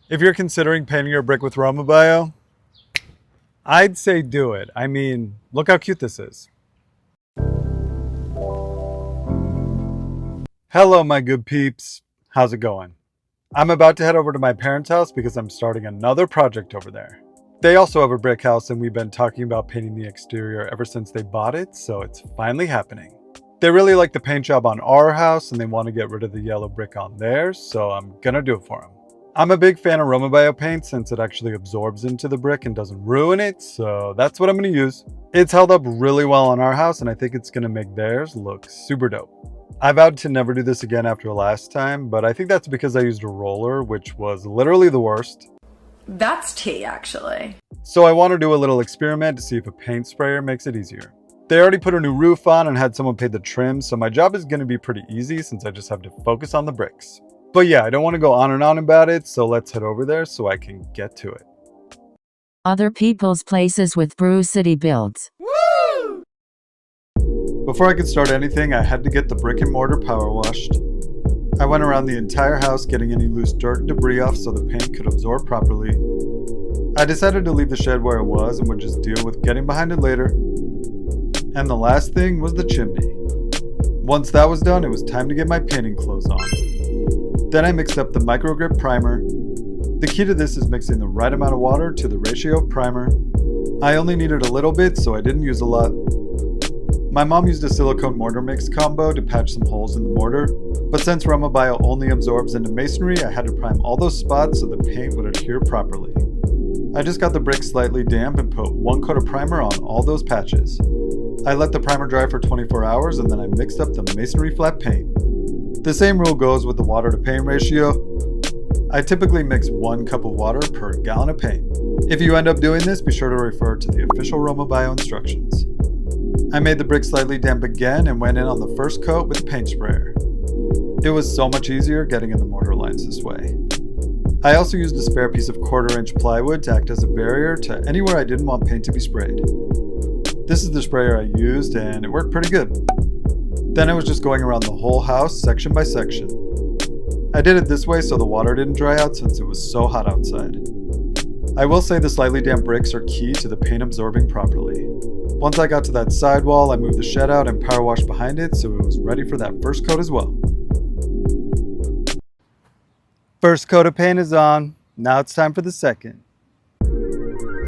If you're considering painting your brick with Romabio, I'd say do it. I mean, look how cute this is. Hello, my good peeps. How's it going? I'm about to head over to my parents' house because I'm starting another project over there. They also have a brick house and we've been talking about painting the exterior ever since they bought it, so it's finally happening. They really like the paint job on our house and they want to get rid of the yellow brick on theirs, so I'm gonna do it for them. I'm a big fan of Romabio paint since it actually absorbs into the brick and doesn't ruin it, so that's what I'm going to use. It's held up really well on our house and I think it's going to make theirs look super dope. I vowed to never do this again after last time, but I think that's because I used a roller, which was literally the worst. That's tea, actually. So I want to do a little experiment to see if a paint sprayer makes it easier. They already put a new roof on and had someone pay the trim, so my job is going to be pretty easy since I just have to focus on the bricks. But yeah, I don't want to go on and on about it, so let's head over there so I can get to it. Other people's places with Brew City builds. Woo! Before I could start anything, I had to get the brick and mortar power washed. I went around the entire house getting any loose dirt and debris off so the paint could absorb properly. I decided to leave the shed where it was and would just deal with getting behind it later. And the last thing was the chimney. Once that was done, it was time to get my painting clothes on. Then I mixed up the micro grip primer. The key to this is mixing the right amount of water to the ratio of primer. I only needed a little bit, so I didn't use a lot. My mom used a silicone mortar mix combo to patch some holes in the mortar, but since Romabio only absorbs into masonry, I had to prime all those spots so the paint would adhere properly. I just got the brick slightly damp and put one coat of primer on all those patches. I let the primer dry for 24 hours and then I mixed up the masonry flat paint. The same rule goes with the water to paint ratio. I typically mix 1 cup of water per gallon of paint. If you end up doing this, be sure to refer to the official Romabio instructions. I made the brick slightly damp again and went in on the first coat with a paint sprayer. It was so much easier getting in the mortar lines this way. I also used a spare piece of 1/4 inch plywood to act as a barrier to anywhere I didn't want paint to be sprayed. This is the sprayer I used and it worked pretty good. Then I was just going around the whole house section by section. I did it this way so the water didn't dry out since it was so hot outside. I will say the slightly damp bricks are key to the paint absorbing properly. Once I got to that sidewall, I moved the shed out and power washed behind it so it was ready for that first coat as well. First coat of paint is on, now it's time for the second.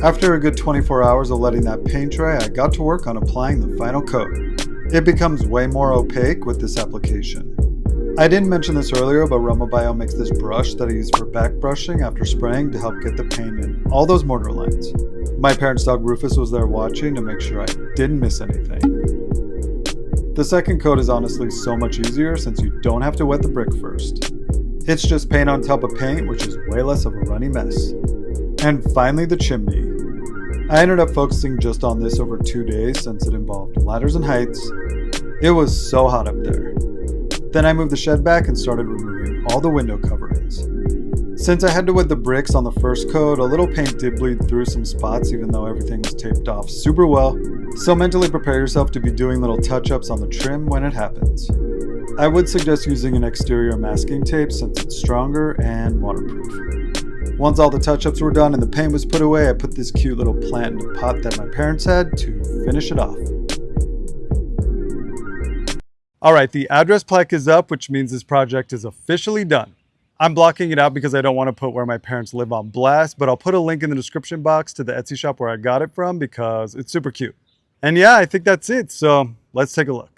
After a good 24 hours of letting that paint dry, I got to work on applying the final coat. It becomes way more opaque with this application. I didn't mention this earlier, but Romabio makes this brush that I use for back brushing after spraying to help get the paint in all those mortar lines. My parents' dog Rufus was there watching to make sure I didn't miss anything. The second coat is honestly so much easier since you don't have to wet the brick first. It's just paint on top of paint, which is way less of a runny mess. And finally, the chimney. I ended up focusing just on this over 2 days since it involved ladders and heights. It was so hot up there. Then I moved the shed back and started removing all the window coverings. Since I had to wet the bricks on the first coat, a little paint did bleed through some spots even though everything was taped off super well, so mentally prepare yourself to be doing little touch-ups on the trim when it happens. I would suggest using an exterior masking tape since it's stronger and waterproof. Once all the touch-ups were done and the paint was put away, I put this cute little plant in a pot that my parents had to finish it off. Alright, the address plaque is up, which means this project is officially done. I'm blocking it out because I don't want to put where my parents live on blast, but I'll put a link in the description box to the Etsy shop where I got it from because it's super cute. And yeah, I think that's it, so let's take a look.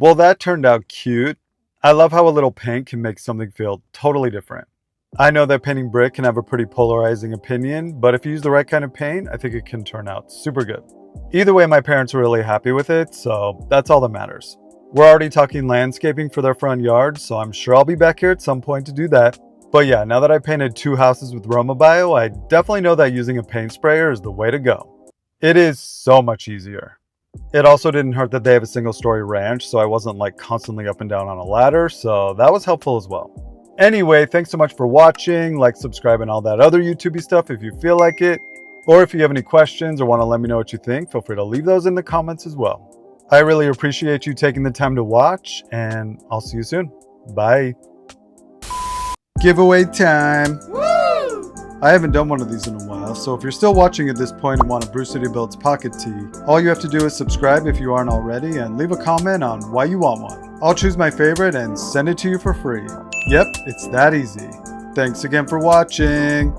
Well, that turned out cute. I love how a little paint can make something feel totally different. I know that painting brick can have a pretty polarizing opinion, but if you use the right kind of paint, I think it can turn out super good. Either way, my parents were really happy with it, so that's all that matters. We're already talking landscaping for their front yard, so I'm sure I'll be back here at some point to do that. But yeah, now that I painted 2 houses with Romabio, I definitely know that using a paint sprayer is the way to go. It is so much easier. It also didn't hurt that they have a single story ranch, so I wasn't like constantly up and down on a ladder, so that was helpful as well. Anyway, thanks so much for watching. Like, subscribe, and all that other YouTubey stuff if you feel like it. Or if you have any questions or want to let me know what you think, feel free to leave those in the comments as well. I really appreciate you taking the time to watch, and I'll see you soon. Bye. Giveaway time! Woo! I haven't done one of these in a while, so if you're still watching at this point and want a Brew City Builds pocket tee, all you have to do is subscribe if you aren't already and leave a comment on why you want one. I'll choose my favorite and send it to you for free. Yep, it's that easy. Thanks again for watching!